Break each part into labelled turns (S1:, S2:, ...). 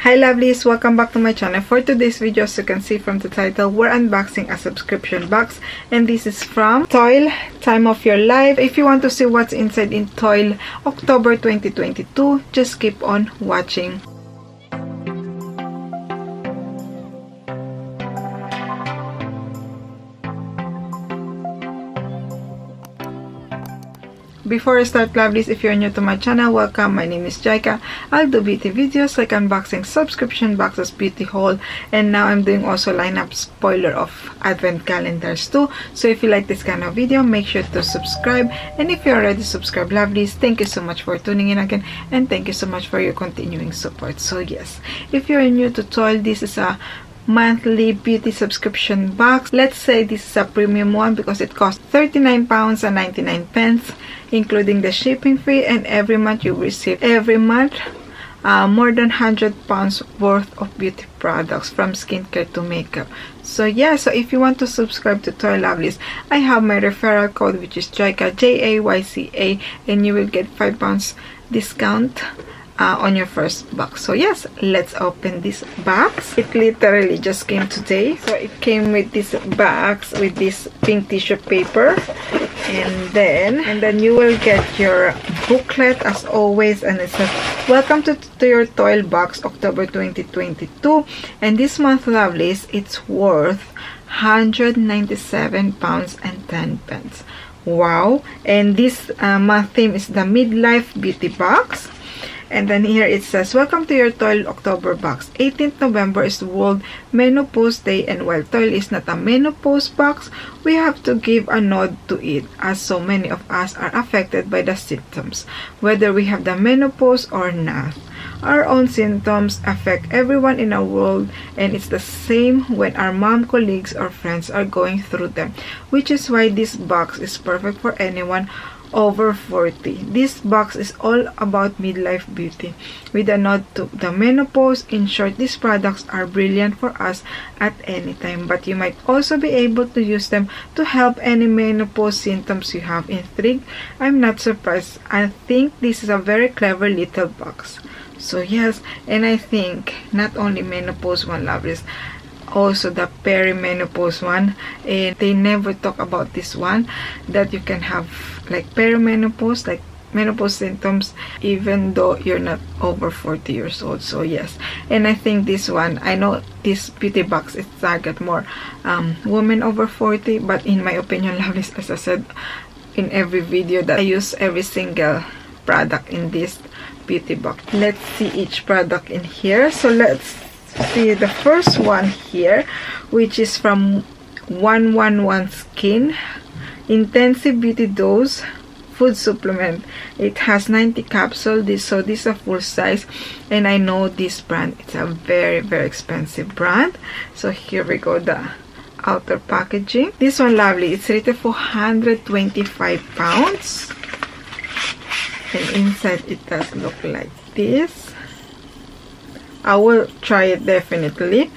S1: Hi lovelies, welcome back to my channel. For today's video, as you can see from the title, we're unboxing a subscription box, and this is from Toyl, Time of Your Life. If you want to see what's inside in Toyl October 2022, just keep on watching. Before I start, lovelies, if you're new to my channel, welcome. My name is Jayca. I'll do beauty videos like unboxing subscription boxes, beauty haul, and now I'm doing also lineup spoiler of advent calendars too. So if you like this kind of video, make sure to subscribe, and if you're already subscribed, lovelies, thank you so much for tuning in again, and thank you so much for your continuing support. So yes, if you're new to Toyl, this is a monthly beauty subscription box. Let's say this is a premium one because it costs £39.99, including the shipping fee, and every month you receive more than £100 worth of beauty products, from skincare to makeup. So yeah, so if you want to subscribe to Toyl, lovelies, I have my referral code, which is Jayca, Jayca, and you will get £5 discount on your first box. So yes, let's open this box. It literally just came today. So it came with this box with this pink tissue paper, and then you will get your booklet as always, and it says welcome to your Toyl box October 2022, and this month, lovelies, it's worth £197.10. Wow. And this month theme is the midlife beauty box. And then here it says, welcome to your Toyl October box. 18th November is World Menopause Day, and while Toyl is not a menopause box, we have to give a nod to it, as so many of us are affected by the symptoms, whether we have the menopause or not. Our own symptoms affect everyone in our world, and it's the same when our mom, colleagues, or friends are going through them, which is why this box is perfect for anyone over 40. This box is all about midlife beauty with a nod to the menopause. In short, these products are brilliant for us at any time, but you might also be able to use them to help any menopause symptoms you have. Intrigued? I'm not surprised. I think this is a very clever little box. So yes, and I think not only menopause one, lovers, also the perimenopause one, and they never talk about this one, that you can have like perimenopause, like menopause symptoms, even though you're not over 40 years old. So yes, and I think this one, I know this beauty box is target more women over 40, but in my opinion, lovelies, as I said in every video, that I use every single product in this beauty box. Let's see each product in here. So let's see the first one here, which is from 111 Skin Intensive Beauty Dose Food Supplement. It has 90 capsules. So this is a full size, and I know this brand, it's a very expensive brand. So here we go, the outer packaging. This one, lovely, it's rated for 125 pounds, and inside it does look like this. I will try it definitely.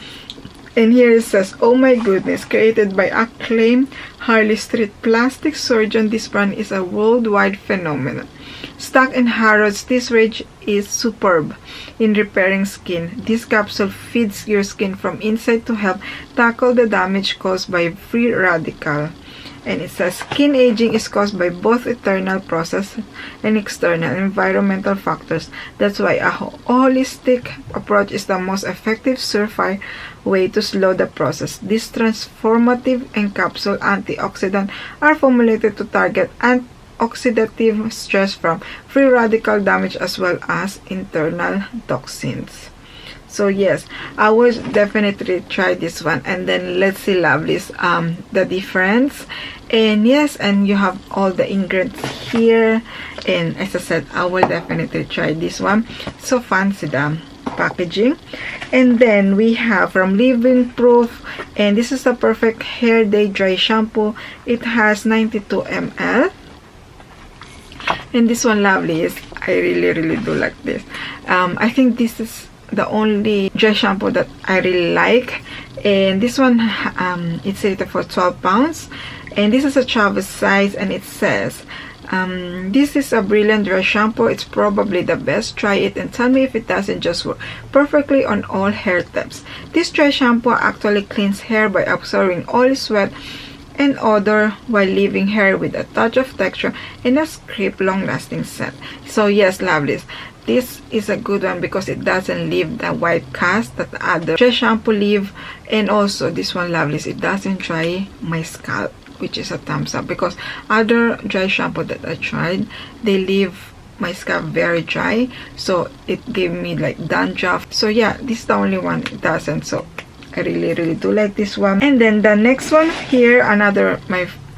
S1: And here it says, oh my goodness, created by acclaimed Harley Street plastic surgeon, this brand is a worldwide phenomenon. Stuck in Harrods, this range is superb in repairing skin. This capsule feeds your skin from inside to help tackle the damage caused by free radical. And it says skin aging is caused by both internal process and external environmental factors. That's why a holistic approach is the most effective, surefire way to slow the process. This transformative encapsulated antioxidant are formulated to target oxidative stress from free radical damage as well as internal toxins. So yes, I will definitely try this one, and then let's see, lovelies, the difference. And yes, and you have all the ingredients here, and as I said, I will definitely try this one. So fancy the packaging. And then we have from Living Proof, and this is the Perfect Hair Day Dry Shampoo. It has 92 ml. And this one, lovelies, I really do like this. I think this is the only dry shampoo that I really like, and this one it's rated for 12 pounds, and this is a travel size, and it says This is a brilliant dry shampoo. It's probably the best. Try it and tell me if it doesn't just work perfectly on all hair types. This dry shampoo actually cleans hair by absorbing oil, sweat, and odor while leaving hair with a touch of texture and a crisp, long-lasting scent. So yes, lovelies, this is a good one because it doesn't leave the white cast that other dry shampoo leave, and also this one, lovelies, it doesn't dry my scalp, which is a thumbs up, because other dry shampoo that I tried, they leave my scalp very dry, so it gave me like dandruff. So yeah, this is the only one it doesn't. So I really do like this one. And then the next one here, another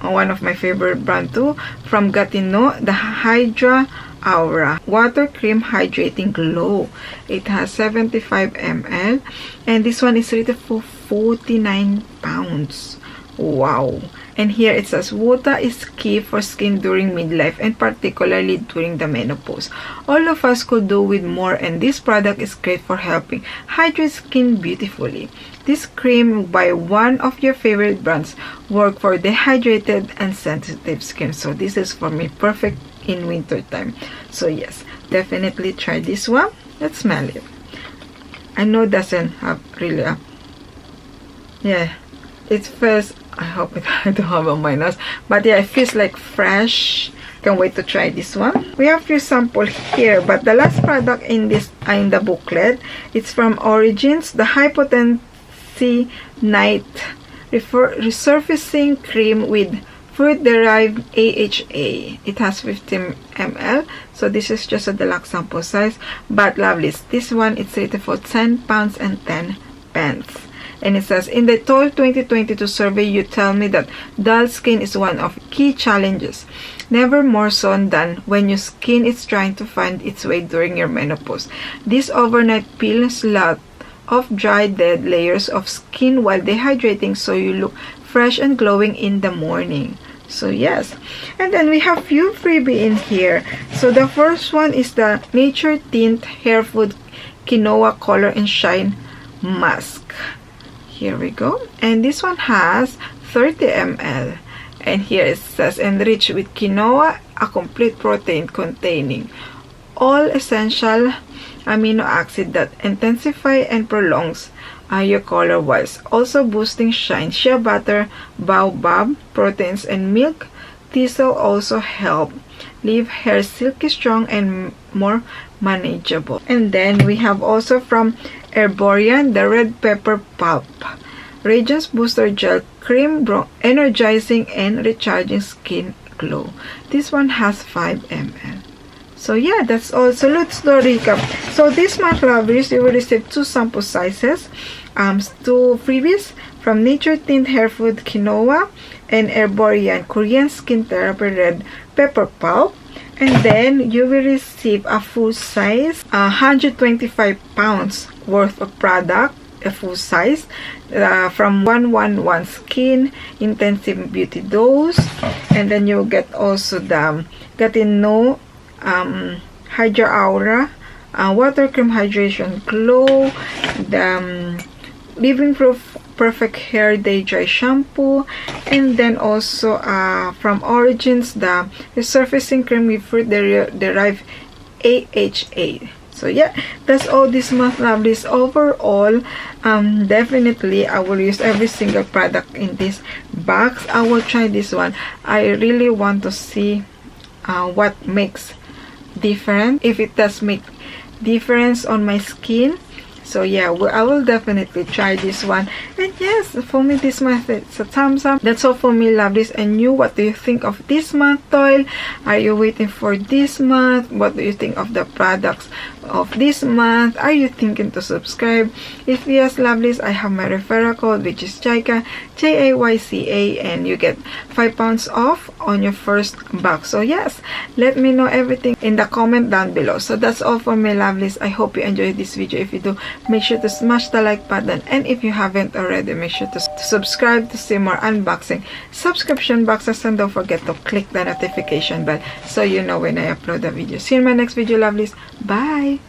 S1: one of my favorite brand too, from Gatineau, the Hydra Aura Water Cream Hydrating Glow. It has 75 ml, and this one is rated for 49 pounds. Wow. And here it says water is key for skin during midlife and particularly during the menopause. All of us could do with more, and this product is great for helping hydrate skin beautifully. This cream by one of your favorite brands work for dehydrated and sensitive skin. So this is for me perfect in winter time. So yes, definitely try this one. Let's smell it. I know it doesn't have really a, yeah, it feels, I hope I don't have on my nose, but yeah, it feels like fresh. Can't wait to try this one. We have few sample here, but the last product in this in the booklet, it's from Origins, the High Potency Night Resurfacing Cream with fruit derived AHA. It has 15 ml, so this is just a deluxe sample size. But lovelies, this one it's rated for 10 pounds and 10 pence. And it says, in the Toyl 2022 survey, you tell me that dull skin is one of key challenges. Never more so than when your skin is trying to find its way during your menopause. This overnight peels lot of dry dead layers of skin while dehydrating, so you look fresh and glowing in the morning. So yes, and then we have few freebie in here. So the first one is the Nature Tint Hair Food Quinoa Color and Shine Mask. Here we go, and this one has 30 ml, and here it says enriched with quinoa, a complete protein containing all essential amino acid that intensify and prolongs your color whilst also boosting shine. Shea butter, baobab proteins, and milk thistle also help leave hair silky strong and more manageable. And then we have also from Herborian, the red pepper pulp Radiance Booster Gel Cream, energizing and recharging skin glow. This one has 5 ml. So yeah, that's all. So let's do a recap. So this month, lovers, you will receive 2 sample sizes, 2 freebies from Nature Tint Hair Food Quinoa and Herborian Korean Skin Therapy Red Pepper Pulp. And then you will receive a full size 125 pounds worth of product, a full size from 111 Skin Intensive Beauty Dose. And then you'll get also the Gatineau Hydra Aura Water Cream Hydration Glow, the Living Proof Perfect Hair Day Dry Shampoo, and then also from Origins, the Resurfacing Cream with Fruit Derived AHA. So yeah, that's all this month, lovelies. Overall, definitely I will use every single product in this box. I will try this one. I really want to see what makes different, if it does make difference on my skin. So yeah, I will definitely try this one. And yes, for me this month it's a thumbs up. That's all for me, lovelies. And you, what do you think of this month, Toyl? Are you waiting for this month? What do you think of the products of this month? Are you thinking to subscribe? If yes, lovelies, I have my referral code, which is JAYCA, JAYCA, and you get 5 pounds off on your first box. So yes, let me know everything in the comment down below. So that's all for me, lovelies. I hope you enjoyed this video. If you do, make sure to smash the like button, and if you haven't already, make sure to subscribe to see more unboxing subscription boxes, and don't forget to click the notification bell so you know when I upload a video. See you in my next video, lovelies. Bye.